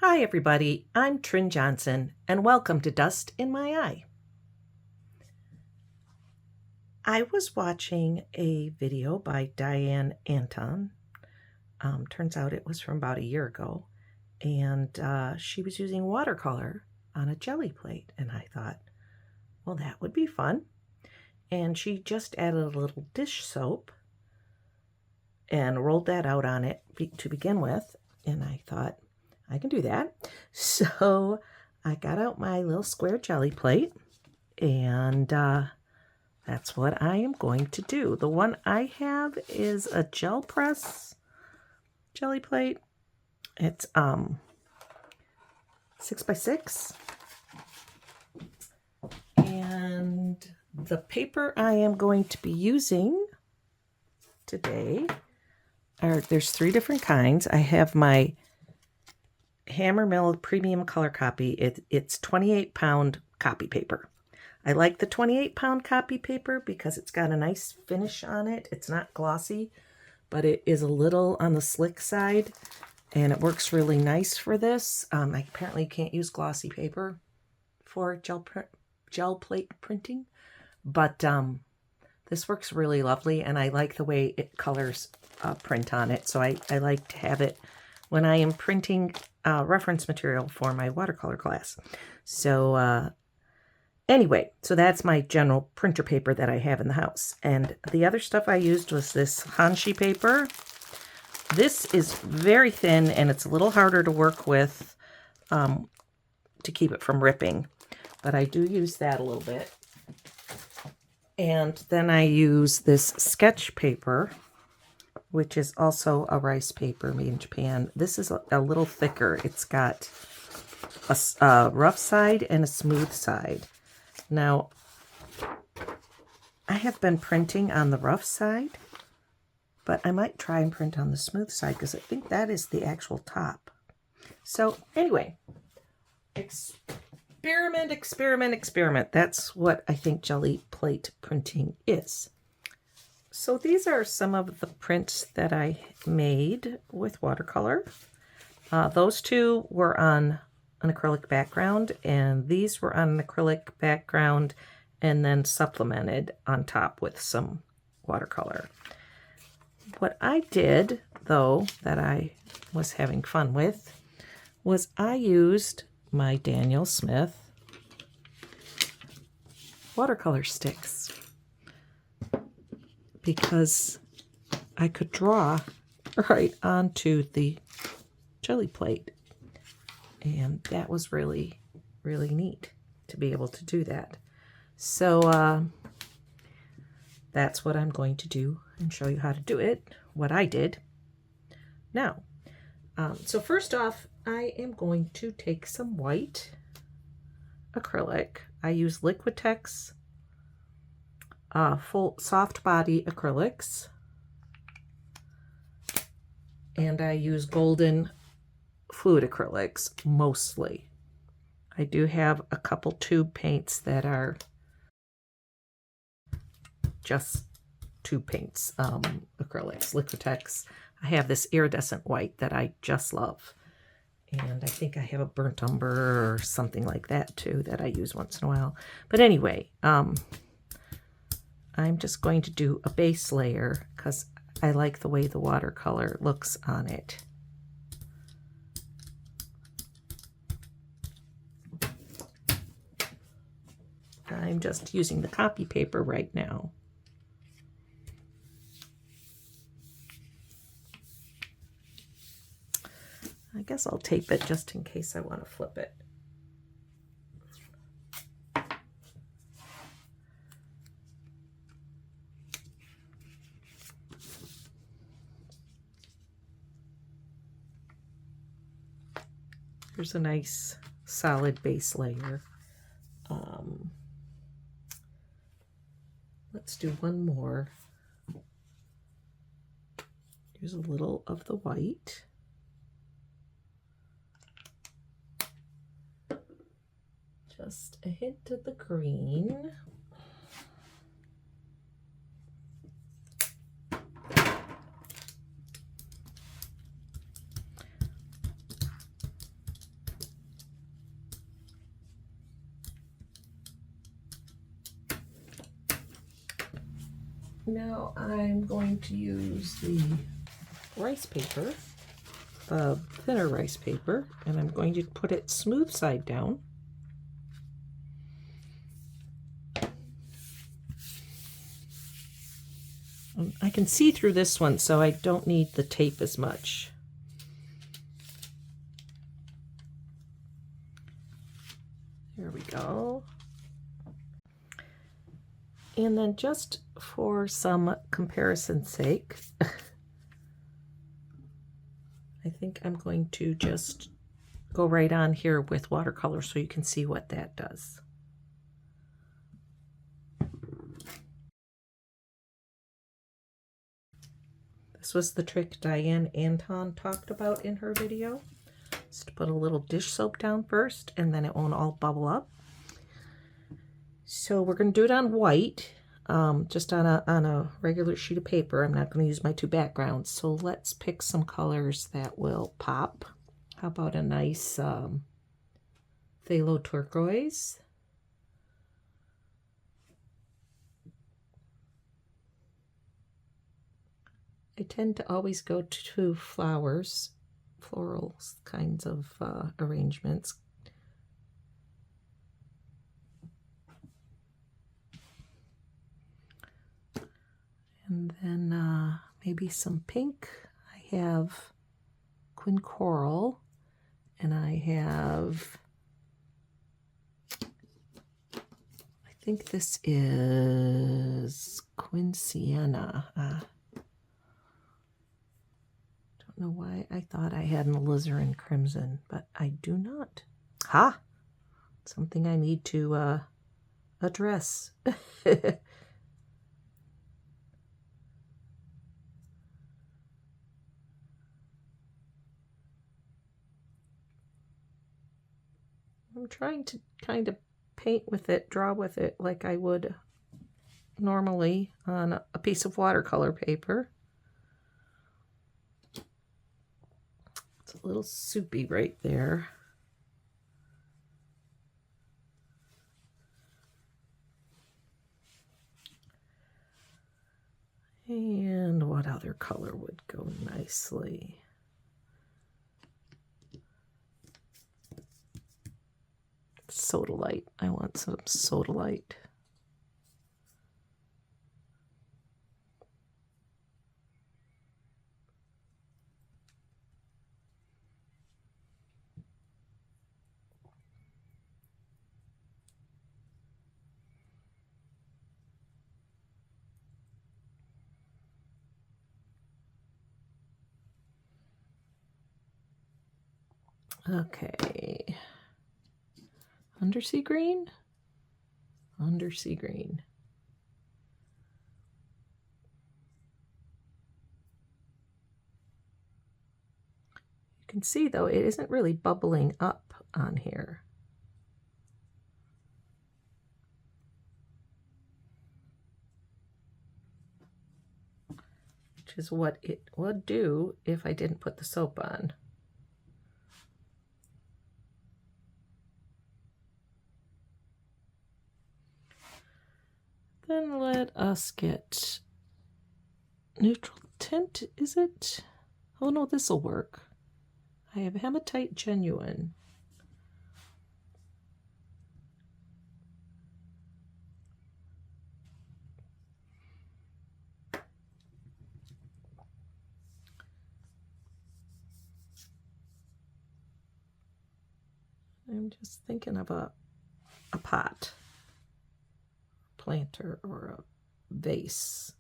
Hi everybody, I'm Trin Johnson and welcome to Dust in My Eye. I was watching a video by Diane Antone. Turns out it was from about a year ago, and she was using watercolor on a Gelli plate, and I thought, well, that would be fun. And she just added a little dish soap and rolled that out on it to begin with, and I thought, I can do that. So I got out my little square Gelli plate, and that's what I am going to do. The one I have is a gel press Gelli plate. It's 6x6, and the paper I am going to be using today there's 3 different kinds. I have my Hammermill Premium Color Copy. It's 28-pound copy paper. I like the 28-pound copy paper because it's got a nice finish on it. It's not glossy, but it is a little on the slick side, and it works really nice for this. I apparently can't use glossy paper for gel plate printing, but this works really lovely, and I like the way it colors print on it. So I like to have it when I am printing reference material for my watercolor class. So anyway, so that's my general printer paper that I have in the house. And the other stuff I used was this Hanshi paper. This is very thin, and it's a little harder to work with to keep it from ripping. But I do use that a little bit. And then I use this sketch paper, which is also a rice paper made in Japan. This is a little thicker. It's got a rough side and a smooth side. Now, I have been printing on the rough side, but I might try and print on the smooth side because I think that is the actual top. So anyway, experiment, experiment, experiment. That's what I think Gelli plate printing is. So these are some of the prints that I made with watercolor. Those 2 were on an acrylic background, and these were on an acrylic background and then supplemented on top with some watercolor. What I did, though, that I was having fun with, was I used my Daniel Smith watercolor sticks, because I could draw right onto the Gelli plate. And that was really, really neat to be able to do that. So that's what I'm going to do and show you how to do it, what I did. Now, so first off, I am going to take some white acrylic. I use Liquitex full soft body acrylics, and I use golden fluid acrylics mostly. I do have a couple tube paints that are just tube paints, acrylics, Liquitex. I have this iridescent white that I just love, and I think I have a burnt umber or something like that too that I use once in a while. But anyway, I'm just going to do a base layer because I like the way the watercolor looks on it. I'm just using the copy paper right now. I guess I'll tape it just in case I want to flip it. Here's a nice solid base layer. Let's do one more. Here's a little of the white. Just a hint of the green. Now I'm going to use the rice paper, the thinner rice paper, and I'm going to put it smooth side down. I can see through this one, so I don't need the tape as much. There we go. And then just for some comparison's sake, I think I'm going to just go right on here with watercolor so you can see what that does. This was the trick Diane Antone talked about in her video. Just to put a little dish soap down first, and then it won't all bubble up. So we're going to do it on white, just on a regular sheet of paper. I'm not going to use my two backgrounds. So let's pick some colors that will pop. How about a nice phthalo turquoise? I tend to always go to flowers, florals kinds of arrangements. And then maybe some pink. I have Quin Coral, and I have, I think this is Quin Sienna. Don't know why I thought I had an alizarin crimson, but I do not. Ha! Something I need to address. I'm trying to kind of paint with it, draw with it like I would normally on a piece of watercolor paper. It's a little soupy right there. And what other color would go nicely? Sodalite. I want some sodalite. Okay. Undersea green? Undersea green. You can see, though, it isn't really bubbling up on here. Which is what it would do if I didn't put the soap on. Then let us get neutral tint, is it? Oh no, this'll work. I have hematite genuine. I'm just thinking of a pot, planter, or a vase.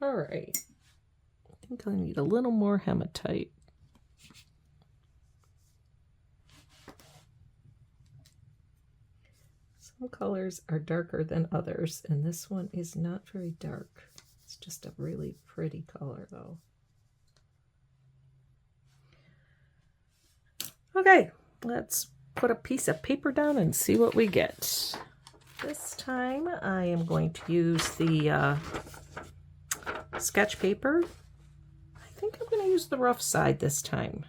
All right, I think I need a little more hematite. So Some colors are darker than others, and this one is not very dark. It's just a really pretty color, though. Okay, let's put a piece of paper down and see what we get. This time I am going to use the sketch paper. I think I'm going to use the rough side this time.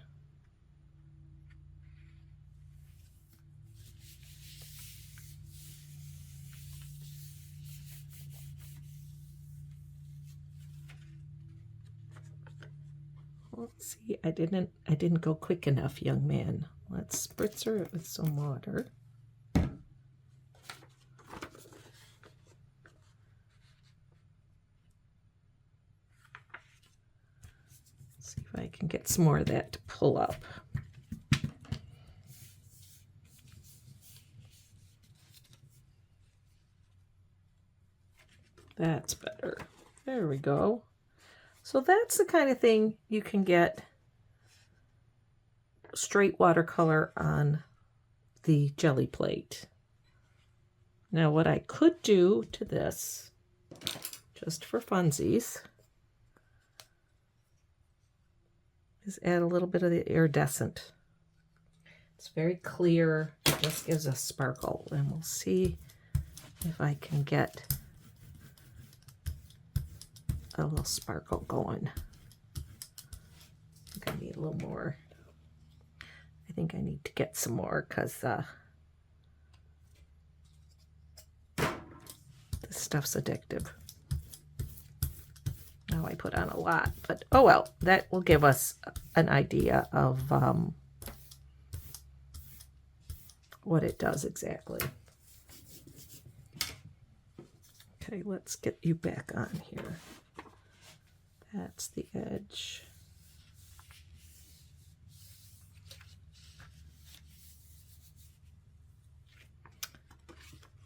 Let's see, I didn't go quick enough, young man. Let's spritzer it with some water. See if I can get some more of that to pull up. That's better. There we go. So that's the kind of thing you can get straight watercolor on the Gelli Plate. Now what I could do to this, just for funsies, is add a little bit of the iridescent. It's very clear, it just gives a sparkle, and we'll see if I can get a little sparkle going. I think I need a little more. I think I need to get some more because this stuff's addictive. Now I put on a lot, but oh well, that will give us an idea of what it does exactly. Okay, let's get you back on here. That's the edge.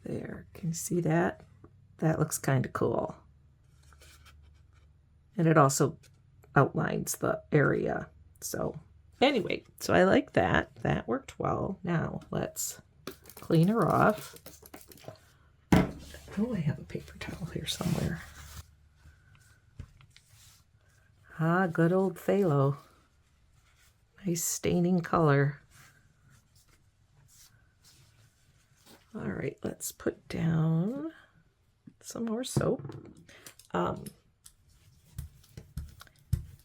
There, can you see that? That looks kind of cool. And it also outlines the area. So anyway, so I like that. That worked well. Now let's clean her off. Oh, I have a paper towel here somewhere. Ah, good old phthalo. Nice staining color. All right, let's put down some more soap.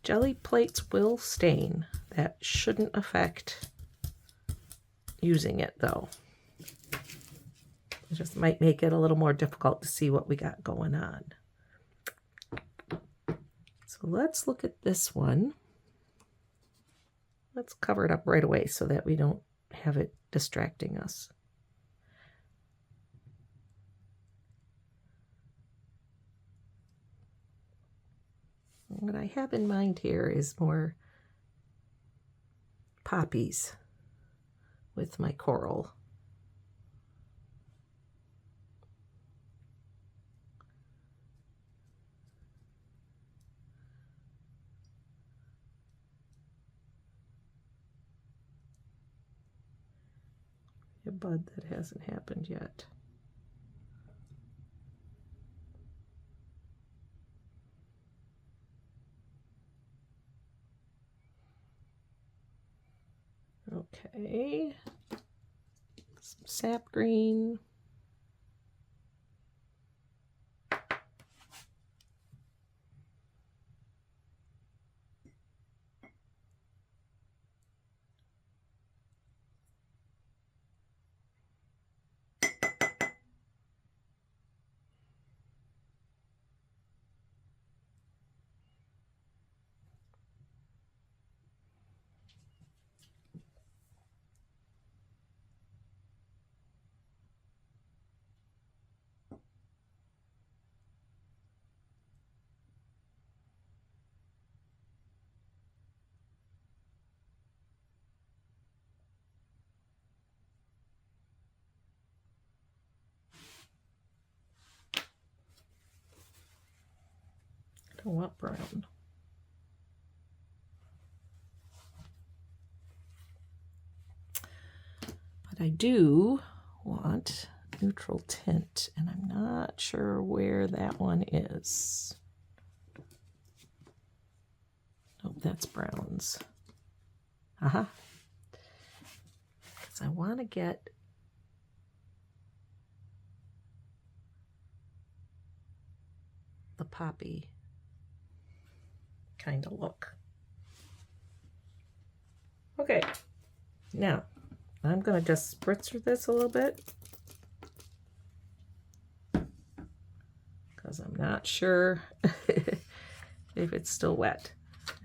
Gelli Plates will stain. That shouldn't affect using it, though. It just might make it a little more difficult to see what we got going on. So let's look at this one. Let's cover it up right away so that we don't have it distracting us. What I have in mind here is more poppies with my coral. A bud that hasn't happened yet. Okay, some sap green. I don't want brown. But I do want neutral tint, and I'm not sure where that one is. Oh, that's browns. Because I want to get the poppy kind of look. Okay, now I'm going to just spritz this a little bit because I'm not sure if it's still wet.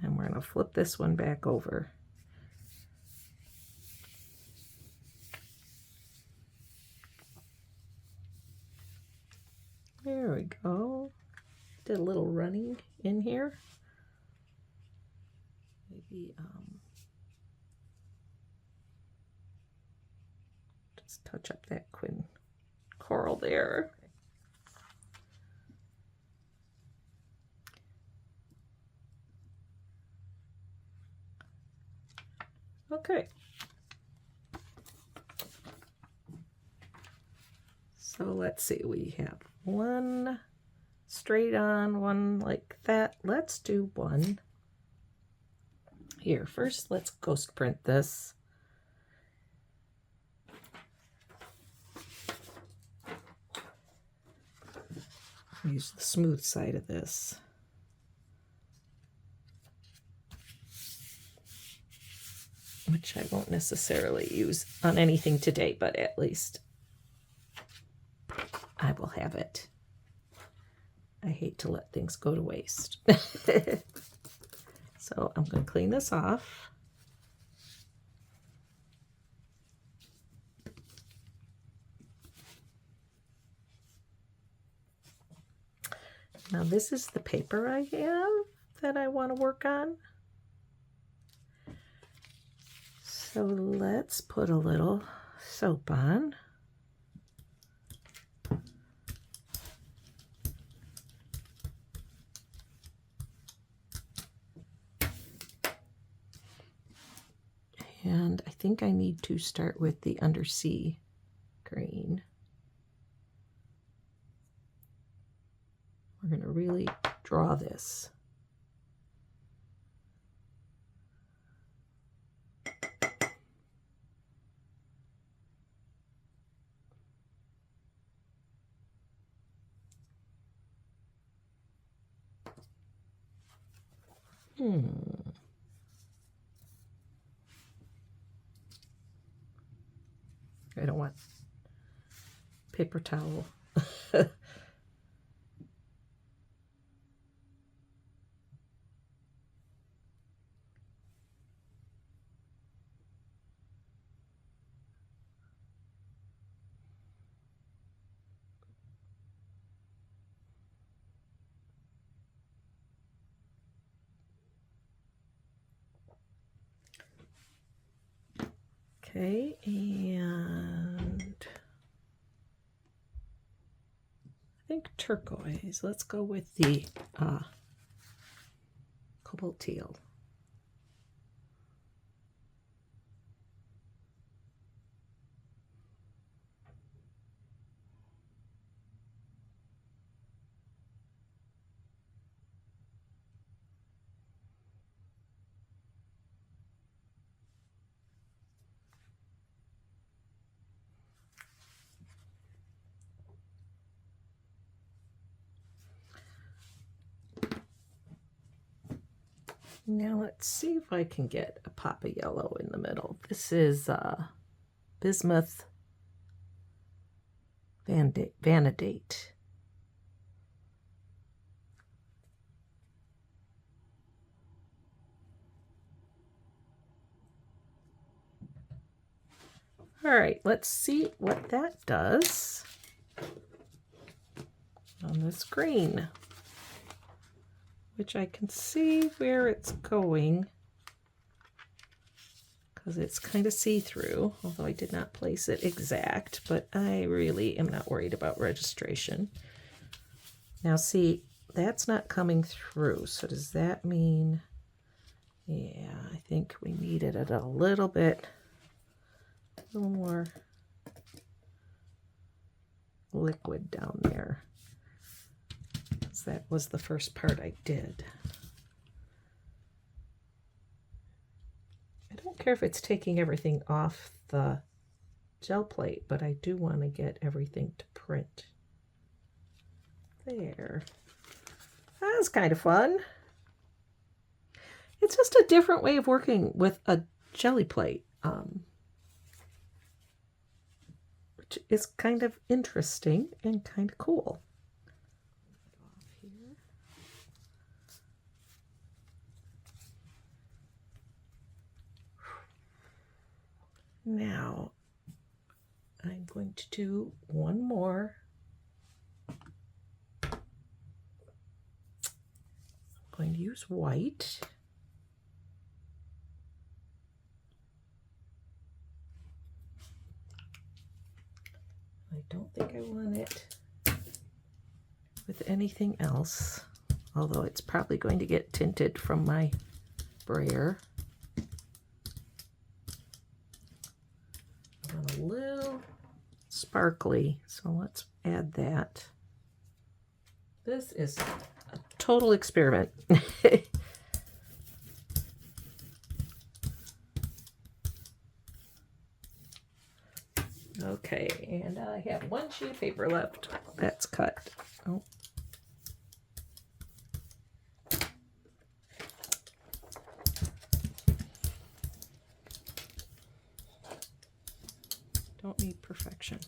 And we're going to flip this one back over. There we go. Did a little running in here. Maybe just touch up that quin coral there. Okay. So let's see, we have one straight on, one like that. Let's do one here. First, let's ghost print this. Use the smooth side of this. Which I won't necessarily use on anything today, but at least I will have it. I hate to let things go to waste. So I'm going to clean this off. Now this is the paper I have that I want to work on. So let's put a little soap on. And I think I need to start with the undersea green. We're going to really draw this. I don't want paper towel. Okay, and I think turquoise. Let's go with the cobalt teal. Now let's see if I can get a pop of yellow in the middle. This is bismuth vanadate. All right, let's see what that does on this green, which I can see where it's going because it's kind of see-through, although I did not place it exact, but I really am not worried about registration. Now see, that's not coming through, so does that mean, yeah, I think we needed it a little bit, a little more liquid down there. That was the first part I did. I don't care if it's taking everything off the gel plate, but I do want to get everything to print. There. That's kind of fun. It's just a different way of working with a Gelli Plate, which is kind of interesting and kind of cool. Now, I'm going to do one more. I'm going to use white. I don't think I want it with anything else, although it's probably going to get tinted from my brayer. A little sparkly, so let's add that. This is a total experiment. Okay, and I have one sheet of paper left. That's cut. Oh. Don't need perfection.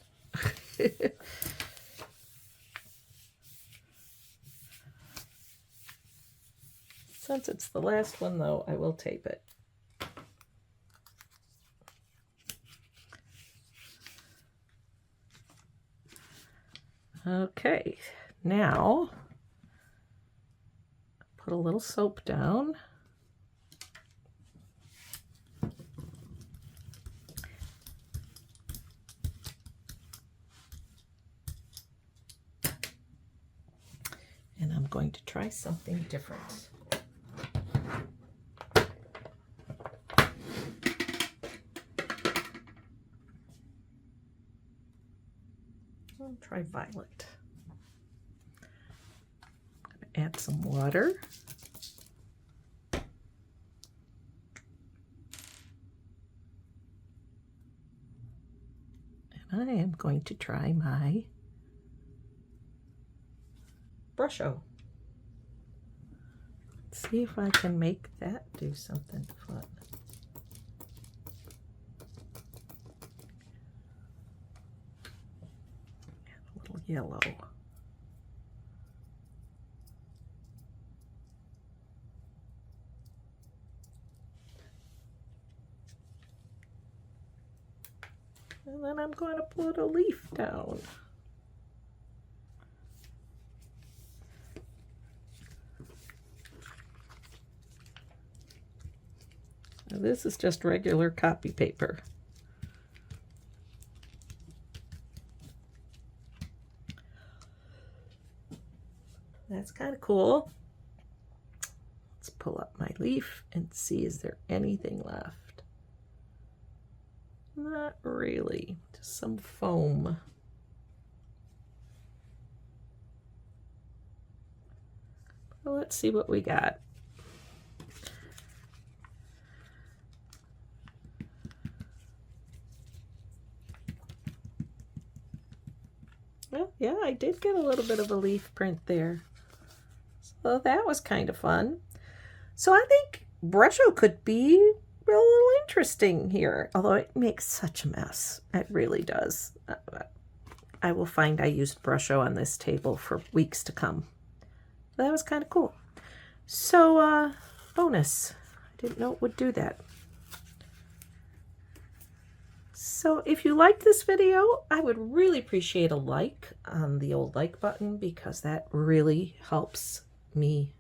Since it's the last one, though, I will tape it. Okay, now put a little soap down. And I'm going to try something different. I'll try violet. I'm going to add some water. And I am going to try my Brusho. Let's see if I can make that do something fun. Add a little yellow. And then I'm going to put a leaf down. Now this is just regular copy paper. That's kind of cool. Let's pull up my leaf and see, is there anything left? Not really, just some foam. Well, let's see what we got. Well, yeah, I did get a little bit of a leaf print there. So that was kind of fun. So I think Brusho could be a little interesting here, although it makes such a mess. It really does. I will find I used Brusho on this table for weeks to come. That was kind of cool. So, bonus. I didn't know it would do that. So if you like this video, I would really appreciate a like on the old like button, because that really helps me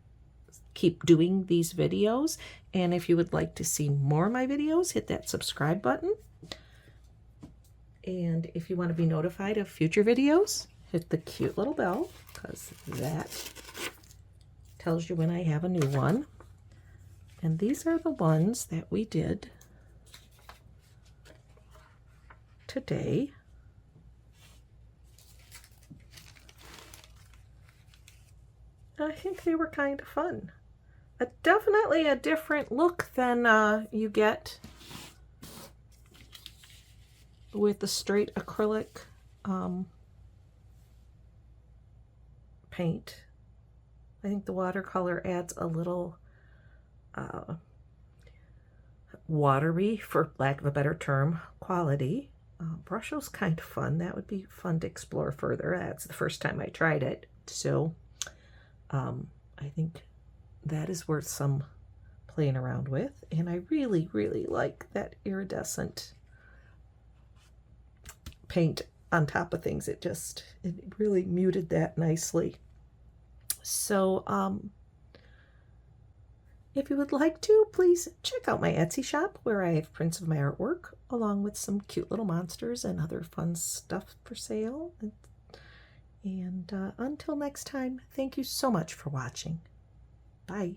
keep doing these videos. And if you would like to see more of my videos, hit that subscribe button. And if you want to be notified of future videos, hit the cute little bell, because that tells you when I have a new one. And these are the ones that we did today. I think they were kind of fun. Definitely a different look than you get with the straight acrylic paint. I think the watercolor adds a little watery, for lack of a better term, quality. Brusho's kind of fun. That would be fun to explore further. That's the first time I tried it, so I think that is worth some playing around with. And I really, really like that iridescent paint on top of things. It really muted that nicely. So if you would like to, please check out my Etsy shop, where I have prints of my artwork along with some cute little monsters and other fun stuff for sale. And until next time, thank you so much for watching. Bye.